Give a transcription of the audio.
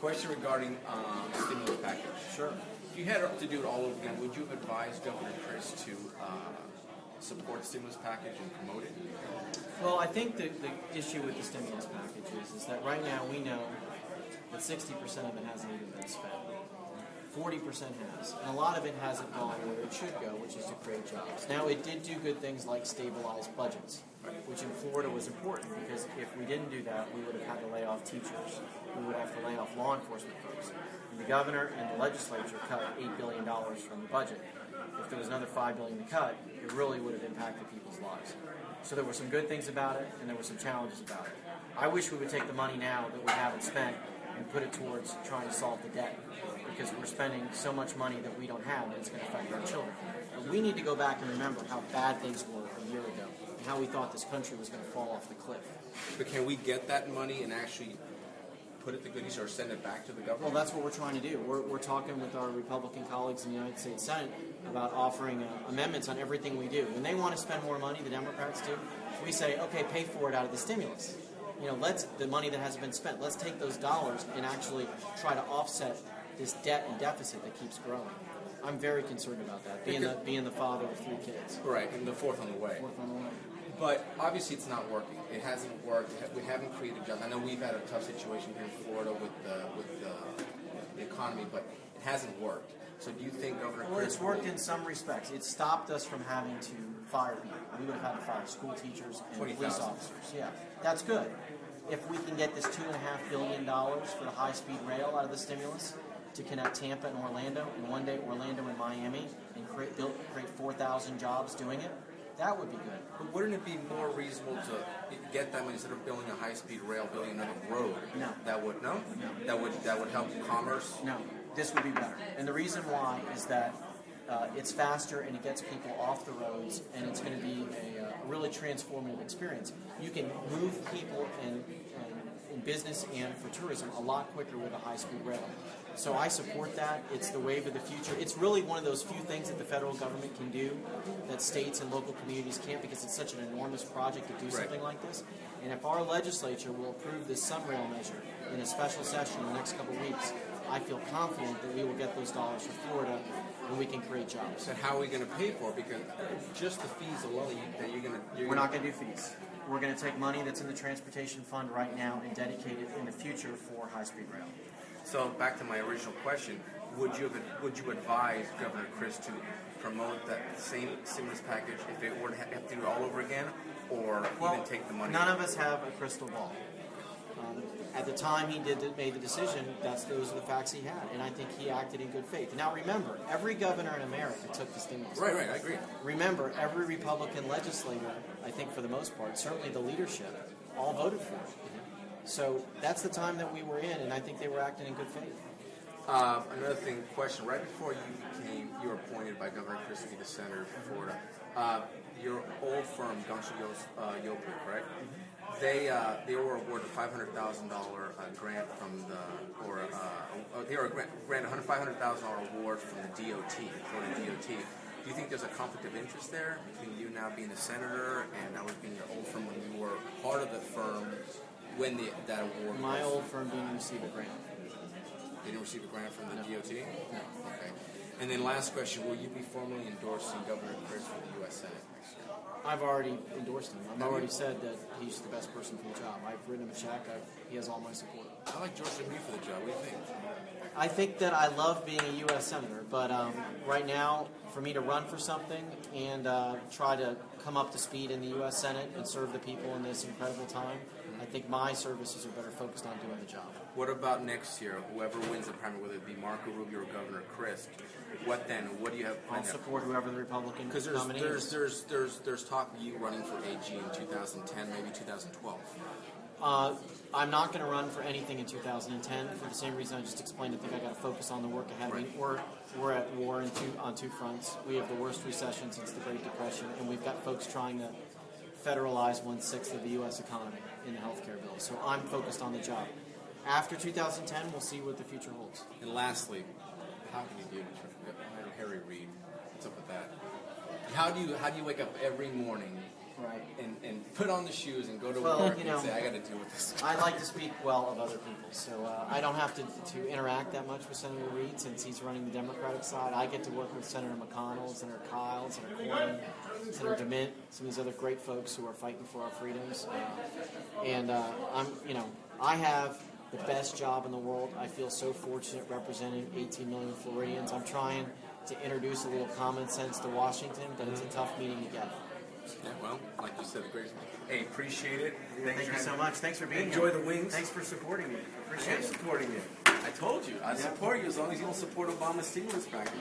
Question regarding stimulus package. Sure. If you had to do it all over again, would you have advised Governor Chris to support the stimulus package and promote it? Well, I think the issue with the stimulus package is that right now we know that 60% of it hasn't even been spent. 40% has. And a lot of it hasn't gone where it should go, which is to create jobs. Now, it did do good things like stabilize budgets, which in Florida was important because if we didn't do that, we would have had to lay off teachers. We would have to lay off law enforcement folks. And the governor and the legislature cut $8 billion from the budget. If there was another $5 billion to cut, it really would have impacted people's lives. So there were some good things about it, and there were some challenges about it. I wish we would take the money now that we haven't spent and put it towards trying to solve the debt, because we're spending so much money that we don't have, and it's going to affect our children. But we need to go back and remember how bad things were a year ago, and how we thought this country was going to fall off the cliff. But can we get that money and actually put it to good use or send it back to the government? Well, that's what we're trying to do. We're talking with our Republican colleagues in the United States Senate about offering amendments on everything we do. When they want to spend more money, the Democrats do, we say, okay, pay for it out of the stimulus. You know, the money that hasn't been spent, let's take those dollars and actually try to offset this debt and deficit that keeps growing. I'm very concerned about that, being the father of 3 kids. Right, and the fourth on the way. Fourth on the way. But obviously it's not working. It hasn't worked. We haven't created jobs. I know we've had a tough situation here in Florida with the economy, but it hasn't worked. So do you think Governor Chris... Well, it's worked in some respects. It stopped us from having to fire people. We would have had to fire school teachers and 20,000. police officers. Yeah, that's good. If we can get this $2.5 billion for the high-speed rail out of the stimulus to connect Tampa and Orlando, and one day Orlando and Miami, and create 4,000 jobs doing it, that would be good. But wouldn't it be more reasonable to get them, instead of building a high-speed rail, building another road? No. That would No. That would help commerce? No. This would be better. And the reason why is that it's faster and it gets people off the roads, and it's going to be a really transformative experience. You can move people in business and for tourism a lot quicker with a high-speed rail. So I support that. It's the wave of the future. It's really one of those few things that the federal government can do that states and local communities can't, because it's such an enormous project to do something like this. And if our legislature will approve this sunrail measure in a special session in the next couple of weeks, I feel confident that we will get those dollars for Florida and we can create jobs. And how are we going to pay for it? Because just the fees alone, we're not going to do fees. We're going to take money that's in the transportation fund right now and dedicate it in the future for high-speed rail. So back to my original question, would you advise Governor Chris to promote that same stimulus package if it were to have to do it all over again, or even take the money? None of us have a crystal ball. At the time he made the decision, those are the facts he had, and I think he acted in good faith. Now remember, every governor in America took the stimulus. Right, I agree. Remember, every Republican legislator, I think for the most part, certainly the leadership, all voted for it. So that's the time that we were in, and I think they were acting in good faith. Another question, right before you were appointed by Governor Chris to be the senator for Florida, your old firm, Gunsel Yoplait, correct? They were awarded a $500,000 grant from they were granted a $500,000 award from the DOT, Florida DOT. Do you think there's a conflict of interest there between you now being a senator and that was being your old firm when you were part of the firm when that award? My old firm didn't receive a grant. They didn't receive a grant from the DOT? No. Okay. And then last question, will you be formally endorsing Governor Chris for the U.S. Senate next year? I've already endorsed him. I've already said that he's the best person for the job. I've written him a check. He has all my support. I like George LeMaiux for the job. What do you think? I think that I love being a U.S. Senator, but right now, for me to run for something and try to come up to speed in the U.S. Senate and serve the people in this incredible time, I think my services are better focused on doing the job. What about next year? Whoever wins the primary, whether it be Marco Rubio or Governor Chris, what then? What do you have planned? I'll support whoever the Republican nominee is. Because there's talk of you running for AG in 2010, maybe 2012. I'm not going to run for anything in 2010 for the same reason I just explained. I think I got to focus on the work ahead of me. We're at war on two fronts. We have the worst recession since the Great Depression, and we've got folks trying to federalize 1/6 of the U.S. economy in the healthcare bill. So I'm focused on the job. After 2010, we'll see what the future holds. And lastly, how can you do Harry Reid? What's up with that? How do you wake up every morning Right. and put on the shoes and go to Well, work you know, and say, I got to deal with this. I like to speak well of other people, so I don't have to interact that much with Senator Reid since he's running the Democratic side. I get to work with Senator McConnell, Senator Kyle, Senator Cornyn, Senator DeMint, some of these other great folks who are fighting for our freedoms. I have the best job in the world. I feel so fortunate representing 18 million Floridians. I'm trying to introduce a little common sense to Washington, but it's a tough meeting to get. Yeah, well, like you said, great. Hey, appreciate it. Thank you so much. Thanks for being Enjoy here. the wings. Thanks for supporting me. I am supporting you. I told you. I support you as long as you don't support Obama's stimulus package.